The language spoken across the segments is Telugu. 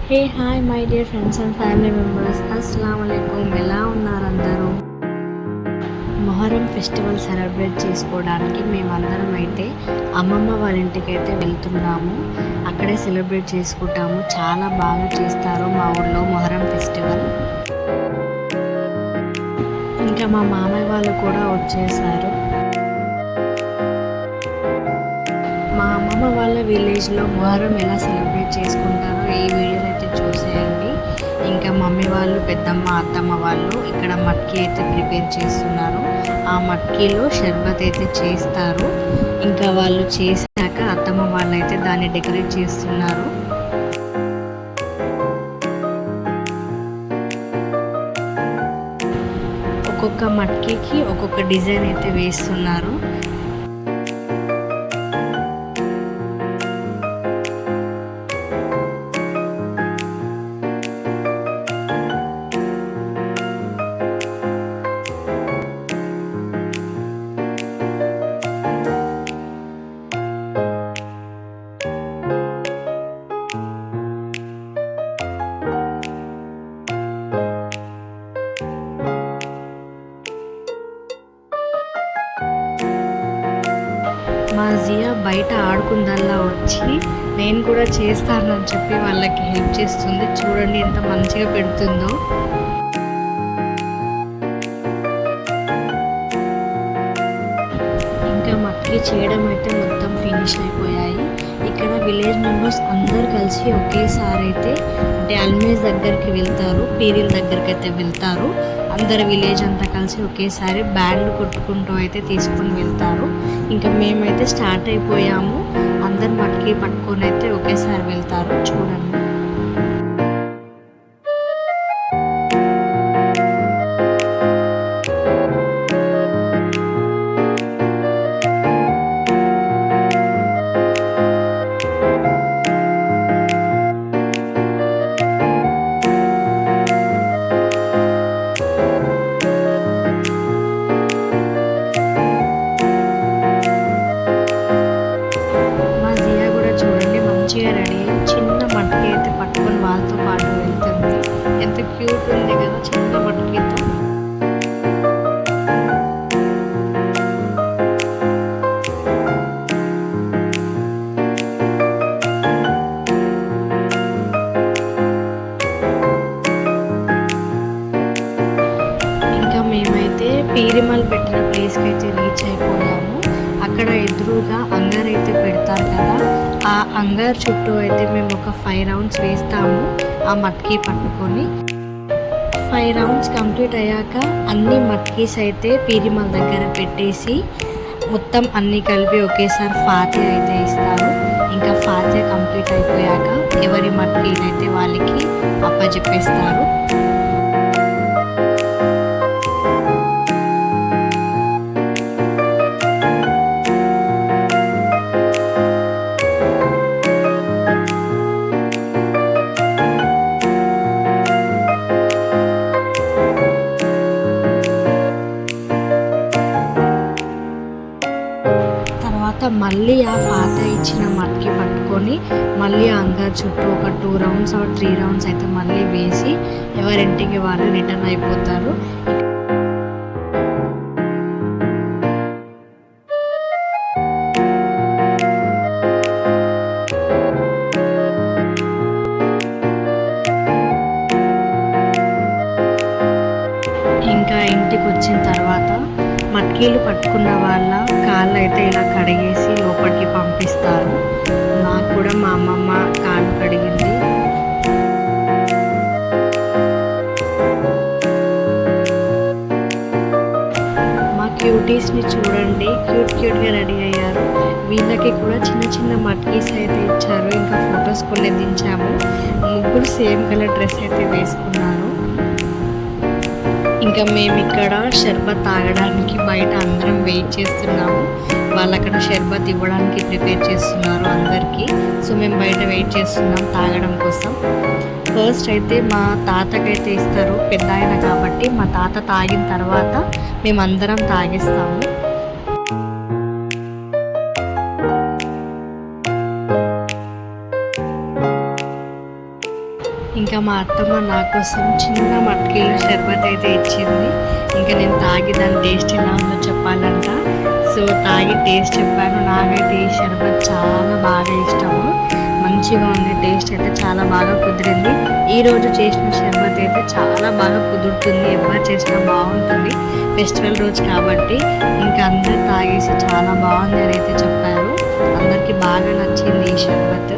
Hey hi my dear friends and family members, అస్సలాము అలైకుం. ఎలా ఉన్నారు అందరూ? మొహరం ఫెస్టివల్ సెలబ్రేట్ చేసుకోవడానికి మేమందరం అయితే అమ్మమ్మ వాళ్ళ ఇంటికి అయితే వెళ్తున్నాము. అక్కడే సెలబ్రేట్ చేసుకుంటాము. చాలా బాగా చేస్తారు మా ఊళ్ళో మొహరం ఫెస్టివల్. ఇంకా మా మామయ్య వాళ్ళు కూడా వచ్చేసారు. మా అమ్మమ్మ వాళ్ళ విలేజ్లో మొహరం ఎలా సెలబ్రేట్ చేసుకుంటారో ఈ వీడియోలో అయితే చూసేయండి. ఇంకా మమ్మీ వాళ్ళు, పెద్దమ్మ, అత్తమ్మ వాళ్ళు ఇక్కడ మట్కీ అయితే ప్రిపేర్ చేస్తున్నారు. ఆ మట్కీలో షర్బత్ అయితే చేస్తారు. ఇంకా వాళ్ళు చేశాక అత్తమ్మ వాళ్ళు అయితే దాన్ని డెకరేట్ చేస్తున్నారు. ఒక్కొక్క మట్కీకి ఒక్కొక్క డిజైన్ అయితే వేస్తున్నారు. మా జియా బయట ఆడుకుందల్లా వచ్చి నేను కూడా చేస్తానని చెప్పి వాళ్ళకి హెల్ప్ చేస్తుంది. చూడండి ఎంత మంచిగా పెడుతుందో. ఇంకా మట్కీ చేయడం అయితే మొత్తం ఫినిష్ అయిపోయాయి. ఇక్కడ విలేజ్ మెంబర్స్ అందరు కలిసి ఒకేసారి అయితే అంటే అల్మేజ్ దగ్గరికి వెళ్తారు, పీరీల దగ్గరికి అయితే వెళ్తారు. అందరు విలేజ్ అంతా కలిసి ఒకేసారి బ్యాండ్ కొట్టుకుంటూ అయితే తీసుకొని వెళ్తారు. ఇంకా మేమైతే స్టార్ట్ అయిపోయాము. అందరు మట్కీ పట్టుకొని అయితే ఒకేసారి వెళ్తారు. చూడండి. మంచిగా రెడీ అయ్యి చిన్న మట్కీ అయితే పట్టుకొని వాళ్ళతో పాటు వెళ్తుంది. ఎంత క్యూట్ ఉంది కదా చిన్న మట్కీతో. ఇంకా మేమైతే పీరిమల్ పెట్టిన ప్లేస్కి అయితే రీచ్ అయిపోయాము. అక్కడ ఎదురుగా అంగారు అయితే పెడతారు కదా, ఆ అంగారు చుట్టూ అయితే మేము ఒక 5 రౌండ్స్ వేస్తాము ఆ మట్కీ పట్టుకొని. 5 రౌండ్స్ కంప్లీట్ అయ్యాక అన్ని మట్కీస్ అయితే పీరిమల్ దగ్గర పెట్టేసి మొత్తం అన్నీ కలిపి ఒకేసారి ఫాతిహా అయితే ఇస్తారు. ఇంకా ఫాతిహా కంప్లీట్ అయిపోయాక ఎవరి మట్కీలు అయితే వాళ్ళకి అప్పచెప్పేస్తారు. మళ్ళీ ఆ పాత ఇచ్చిన మట్కి పట్టుకొని మళ్ళీ అంగారు చుట్టూ ఒక 2 రౌండ్స్ 3 రౌండ్స్ అయితే మళ్ళీ వేసి ఎవరింటికి వాళ్ళు రిటర్న్ అయిపోతారు. ఇంకా ఇంటికి వచ్చిన తర్వాత మట్కీలు పట్టుకున్న వాళ్ళ కాళ్ళు అయితే ఇలా కడిగేసి లోపలికి పంపిస్తారు. నాకు కూడా మా అమ్మమ్మ కాళ్ళు కడిగింది. మా క్యూటీస్ని చూడండి, క్యూట్గా రెడీ అయ్యారు. వీళ్ళకి కూడా చిన్న చిన్న మట్కీస్ అయితే ఇచ్చారు. ఇంకా ఫొటోస్ కొన్ని దించాము. ముగ్గురు సేమ్ కలర్ డ్రెస్ అయితే వేసుకున్నారు. ఇంకా మేము ఇక్కడ షర్బత్ తాగడానికి బయట అందరం వెయిట్ చేస్తున్నాము. వాళ్ళు అక్కడ షర్బత్ ఇవ్వడానికి ప్రిపేర్ చేస్తున్నారు అందరికీ. సో మేము బయట వెయిట్ చేస్తున్నాం తాగడం కోసం. ఫస్ట్ అయితే మా తాతకైతే ఇస్తారు, పెద్ద ఆయన కాబట్టి మా తాత తాగిన తర్వాత మేమందరం తాగిస్తాము. ఇంకా మా అత్తమ్మ నా కోసం చిన్న మట్కీలో షర్బత్ అయితే ఇచ్చింది. ఇంకా నేను తాగి దాని టేస్ట్ ఎలా ఉందో చెప్పాలంట. సో తాగి టేస్ట్ చెప్పాను. నాకైతే ఈ షర్బత్ చాలా బాగా ఇష్టము. మంచిగా ఉంది, టేస్ట్ అయితే చాలా బాగా కుదిరింది. ఈరోజు చేసిన షర్బత్ అయితే చాలా బాగా కుదురుతుంది, ఎవరు చేసినా బాగుంటుంది. ఫెస్టివల్ రోజు కాబట్టి ఇంకా అందరు తాగేసి చాలా బాగుంది అని అయితే చెప్పారు. అందరికీ బాగా నచ్చింది ఈ షర్బత్.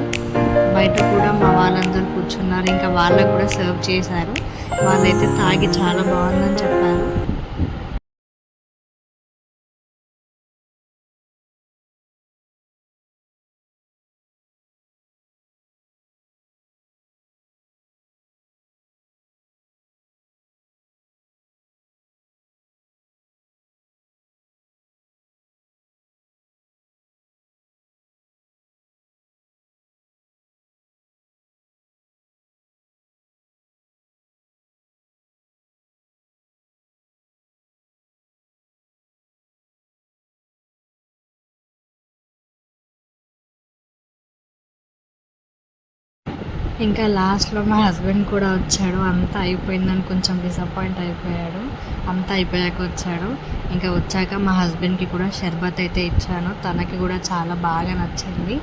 బయట కూడా మా వాళ్ళందరూ కూర్చున్నారు, ఇంకా వాళ్ళకు కూడా సర్వ్ చేశారు. వాళ్ళైతే తాగి చాలా బాగుందని చెప్పారు. ఇంకా లాస్ట్లో మా హస్బెండ్ కూడా వచ్చాడు. అంతా అయిపోయిందని కొంచెం డిసప్పాయింట్ అయిపోయాడు. అంతా అయిపోయాక వచ్చాడు. ఇంకా వచ్చాక మా హస్బెండ్కి కూడా షర్బత్ అయితే ఇచ్చాను. తనకి కూడా చాలా బాగా నచ్చింది,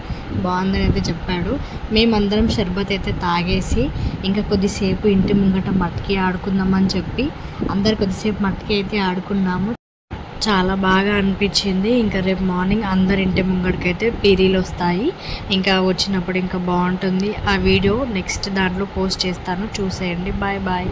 బాగుందని అయితే చెప్పాడు. మేమందరం షర్బత్ అయితే తాగేసి ఇంకా కొద్దిసేపు ఇంటి ముంగట మట్కి ఆడుకుందామని చెప్పి అందరు కొద్దిసేపు మట్కి అయితే ఆడుకున్నాము. చాలా బాగా అనిపించింది. ఇంకా రేపు మార్నింగ్ అందరి ఇంటి ముంగడికైతే పీరీలు వస్తాయి. ఇంకా వచ్చినప్పుడు ఇంకా బాగుంటుంది. ఆ వీడియో నెక్స్ట్ దాంట్లో పోస్ట్ చేస్తాను, చూసేయండి. Bye bye.